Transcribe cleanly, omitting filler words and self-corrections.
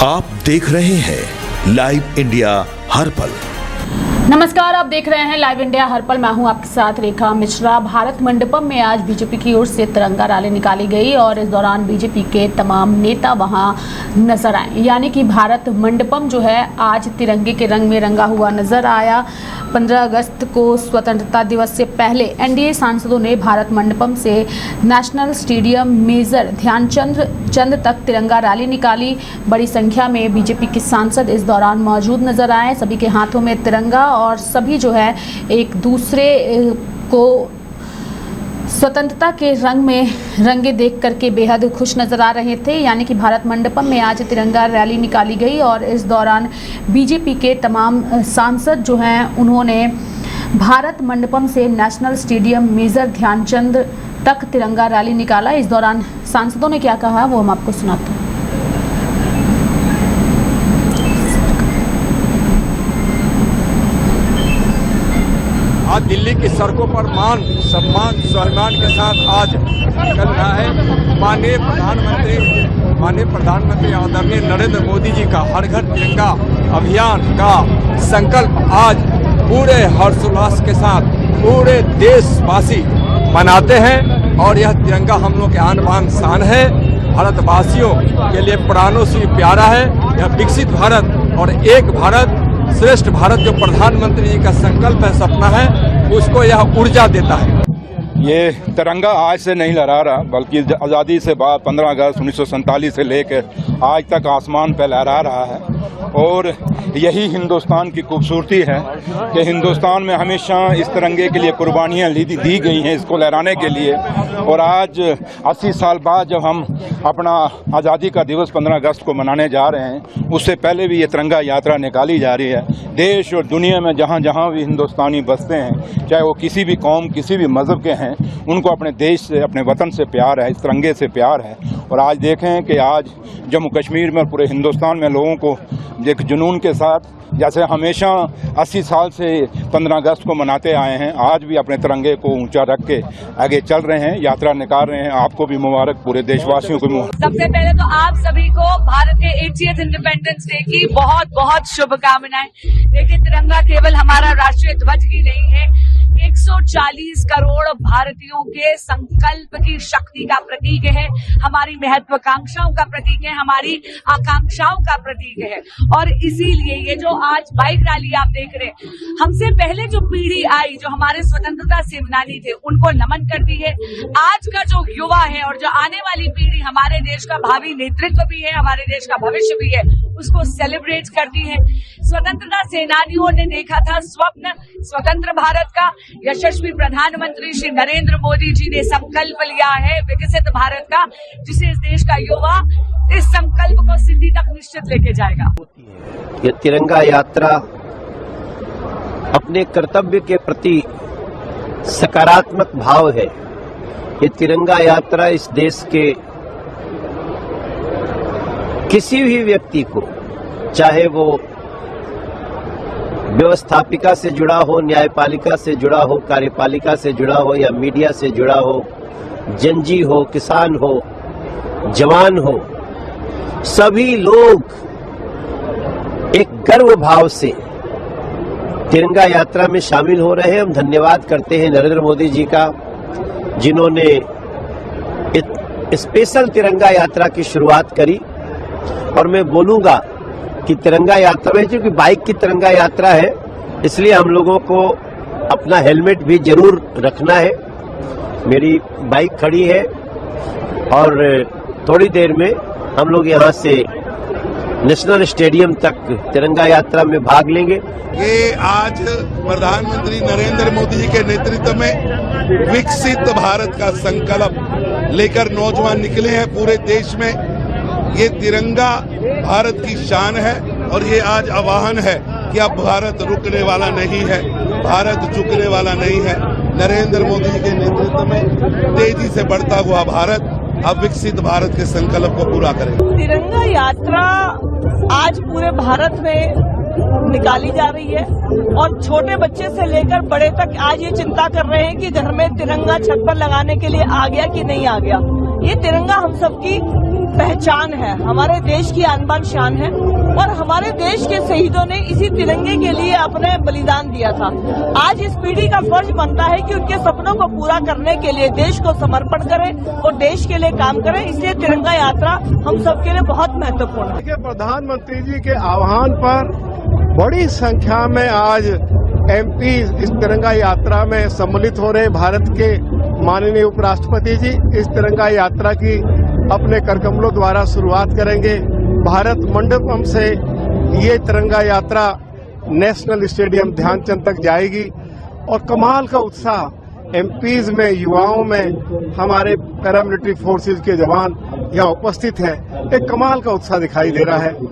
आप देख रहे हैं लाइव इंडिया हर पल। नमस्कार, आप देख रहे हैं लाइव इंडिया हर पल। मैं हूं आपके साथ रेखा मिश्रा। भारत मंडपम में आज बीजेपी की ओर से तिरंगा रैली निकाली गई और इस दौरान बीजेपी के तमाम नेता वहां नजर आए। यानी कि भारत मंडपम जो है आज तिरंगे के रंग में रंगा हुआ नजर आया। 15 अगस्त को स्वतंत्रता दिवस से पहले एनडीए सांसदों ने भारत मंडपम से नेशनल स्टेडियम मेजर ध्यानचंद तक तिरंगा रैली निकाली। बड़ी संख्या में बीजेपी के सांसद इस दौरान मौजूद नजर आए। सभी के हाथों में तिरंगा और सभी जो है एक दूसरे को स्वतंत्रता के रंग में रंगे देख करके बेहद खुश नजर आ रहे थे। यानी कि भारत मंडपम में आज तिरंगा रैली निकाली गई और इस दौरान बीजेपी के तमाम सांसद जो हैं उन्होंने भारत मंडपम से नेशनल स्टेडियम मेजर ध्यानचंद तक तिरंगा रैली निकाला। इस दौरान सांसदों ने क्या कहा वो हम आपको सुनाते हैं। आज दिल्ली की सड़कों पर मान सम्मान स्वाभिमान के साथ आज चल रहा है। माननीय प्रधानमंत्री आदरणीय नरेंद्र मोदी जी का हर घर तिरंगा अभियान का संकल्प आज पूरे हर्षोल्लास के साथ पूरे देशवासी मनाते हैं और यह तिरंगा हम लोग के आन बान शान है। भारतवासियों के लिए प्राणों से प्यारा है। यह विकसित भारत और एक भारत श्रेष्ठ भारत जो प्रधानमंत्री जी का संकल्प है, सपना है, उसको यह ऊर्जा देता है। ये तिरंगा आज से नहीं लहरा रहा, बल्कि आज़ादी से बाद 15 अगस्त 1947 से लेकर आज तक आसमान पे लहरा रहा है। और यही हिंदुस्तान की खूबसूरती है कि हिंदुस्तान में हमेशा इस तिरंगे के लिए कुर्बानियाँ दी गई हैं इसको लहराने के लिए। और आज 80 साल बाद जब हम अपना आज़ादी का दिवस 15 अगस्त को मनाने जा रहे हैं, उससे पहले भी ये तिरंगा यात्रा निकाली जा रही है। देश और दुनिया में जहाँ जहाँ भी हिंदुस्तानी बसते हैं, चाहे वो किसी भी कौम किसी भी मज़हब के हैं, उनको अपने देश से अपने वतन से प्यार है, इस तिरंगे से प्यार है। और आज देखें कि आज जम्मू कश्मीर में पूरे हिंदुस्तान में लोगों को एक जुनून के साथ, जैसे हमेशा 80 साल से 15 अगस्त को मनाते आए हैं, आज भी अपने तिरंगे को ऊंचा रख के आगे चल रहे हैं, यात्रा निकाल रहे हैं। आपको भी मुबारक, पूरे देशवासियों को मुबारक। सबसे पहले तो आप सभी को भारत के 80th इंडिपेंडेंस डे की बहुत बहुत शुभकामनाएं। देखिए, तिरंगा केवल हमारा राष्ट्रीय ध्वज ही नहीं है, 140 करोड़ भारतीयों के संकल्प की शक्ति का प्रतीक है, हमारी महत्वाकांक्षाओं का प्रतीक है, हमारी आकांक्षाओं का प्रतीक है। और इसीलिए ये जो आज बाइक रैली आप देख रहे हैं, हमसे पहले जो पीढ़ी आई, जो हमारे स्वतंत्रता सेनानी थे, उनको नमन करती है। आज का जो युवा है और जो आने वाली पीढ़ी हमारे देश का भावी नेतृत्व भी है, हमारे देश का भविष्य भी है, उसको सेलिब्रेट करती है। स्वतंत्रता सेनानियों ने देखा था स्वप्न स्वतंत्र भारत का। यशस्वी प्रधानमंत्री श्री नरेंद्र मोदी जी ने संकल्प लिया है विकसित भारत का, जिसे इस देश का युवा इस संकल्प को सिद्धि तक निश्चित लेके जाएगा। ये तिरंगा यात्रा अपने कर्तव्य के प्रति सकारात्मक भाव है। ये तिरंगा यात्रा इस देश के किसी भी व्यक्ति को, चाहे वो व्यवस्थापिका से जुड़ा हो, न्यायपालिका से जुड़ा हो, कार्यपालिका से जुड़ा हो या मीडिया से जुड़ा हो, जनजी हो, किसान हो, जवान हो, सभी लोग एक गर्व भाव से तिरंगा यात्रा में शामिल हो रहे हैं। हम धन्यवाद करते हैं नरेंद्र मोदी जी का, जिन्होंने स्पेशल तिरंगा यात्रा की शुरुआत करी। और मैं बोलूंगा कि तिरंगा यात्रा में, क्योंकि बाइक की तिरंगा यात्रा है, इसलिए हम लोगों को अपना हेलमेट भी जरूर रखना है। मेरी बाइक खड़ी है और थोड़ी देर में हम लोग यहाँ से नेशनल स्टेडियम तक तिरंगा यात्रा में भाग लेंगे। ये आज प्रधानमंत्री नरेंद्र मोदी जी के नेतृत्व में विकसित भारत का संकल्प लेकर नौजवान निकले हैं पूरे देश में। ये तिरंगा भारत की शान है और ये आज आह्वान है कि अब भारत रुकने वाला नहीं है, भारत झुकने वाला नहीं है। नरेंद्र मोदी जी के नेतृत्व में तेजी से बढ़ता हुआ भारत अब विकसित भारत के संकल्प को पूरा करेगा। तिरंगा यात्रा आज पूरे भारत में निकाली जा रही है और छोटे बच्चे से लेकर बड़े तक आज ये चिंता कर रहे हैं कि घर में तिरंगा छत पर लगाने के लिए आ गया कि नहीं आ गया। ये तिरंगा हम सबकी पहचान है, हमारे देश की आन बान शान है और हमारे देश के शहीदों ने इसी तिरंगे के लिए अपने बलिदान दिया था। आज इस पीढ़ी का फर्ज बनता है कि उनके सपनों को पूरा करने के लिए देश को समर्पण करें और देश के लिए काम करें। इसलिए तिरंगा यात्रा हम सबके लिए बहुत महत्वपूर्ण है। प्रधानमंत्री जी के आह्वान पर बड़ी संख्या में आज एमपी इस तिरंगा यात्रा में सम्मिलित हो रहे। भारत के माननीय उपराष्ट्रपति जी इस तिरंगा यात्रा की अपने करकमलों द्वारा शुरुआत करेंगे। भारत मंडपम से ये तिरंगा यात्रा नेशनल स्टेडियम ध्यानचंद तक जाएगी और कमाल का उत्साह एमपीज में, युवाओं में, हमारे पैरामिलिट्री फोर्सेज के जवान यहाँ उपस्थित हैं। एक कमाल का उत्साह दिखाई दे रहा है।